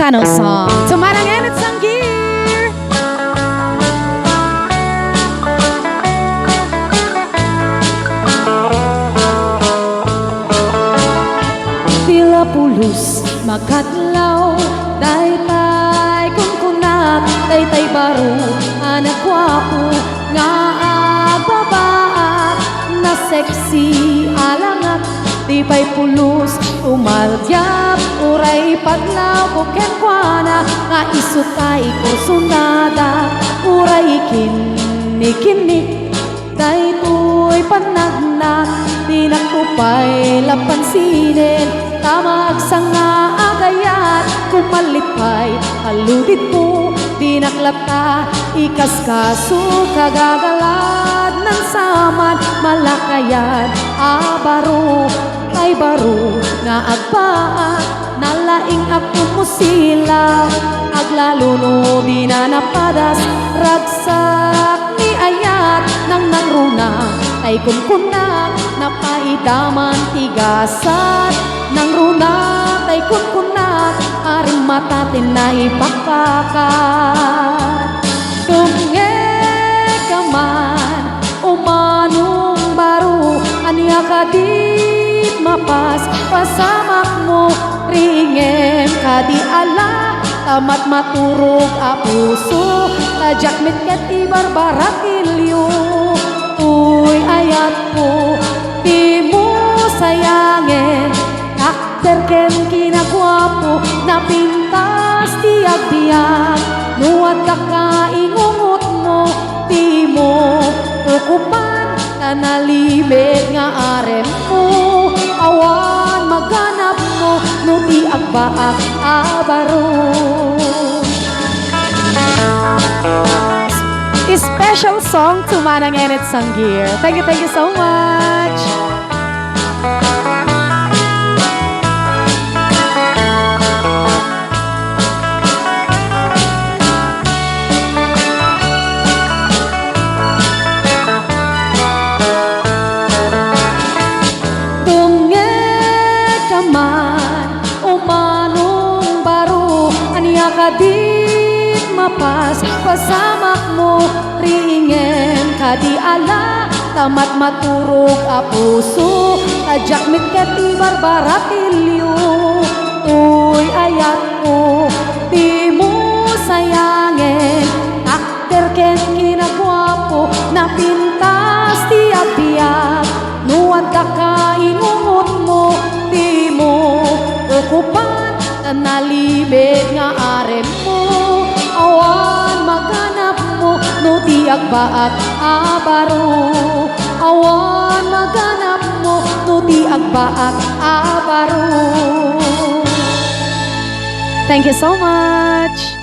Ilocano song. Tumarangin at sanggir. Tila pulos makadlaw, daytay kunkunat, daytay baro, anak gwapo nga agbabaat, na sexy alangat, di pa'y pulos umalyap, uray paglaw ko kenkwana, nga isutay ko sunada, uray kini-kini, daytoy panagnak, di nakupay lapansinin, tamag sa nga agayat, kumalipay aludit mo, di naklata, ikaskaso kagagalad ng saman, malakayan abaro, ay baro nga agbaat, nalaing ako mo sila, aglaluno di na napadas, ragsak ni ayat, nang nangruna, ay kumkunak, napaidaman tigasan, nang runa, ay kumkunak, aring matatin na ipakpakat. Tunge ka man, umanong baro, aniya ka di mapas, pasamak mo, ringem ka di ala, tamat maturog a puso, tajak mitket ibarbaratilyo, uy ayat ko, di mo sayangin, kakterken kinagwapo, napintas di agbiyak, nuwat kakaingungot mo, di mo ukupan, kanalibet nga arem mo, awan maganap mo, no di agbaak abaro. Special song to Manang Enit Sanggir. Thank you so much. Tunge ka man, umanong baro, aniya ka di mapas, pasamak mo, ringem ka di ala, tamat maturog a puso, tajak mitket ibarbaratilyo, tuy ayat ko, di mo sayangin, akterken kinagwapo, napintas di abiyak, nuwad ka inungot mo, di mo ukupan, nalibet nga arem mo, awan maganap mo, no di agbaat abaro, awan maganap mo, no di agbaat abaro. Thank you so much.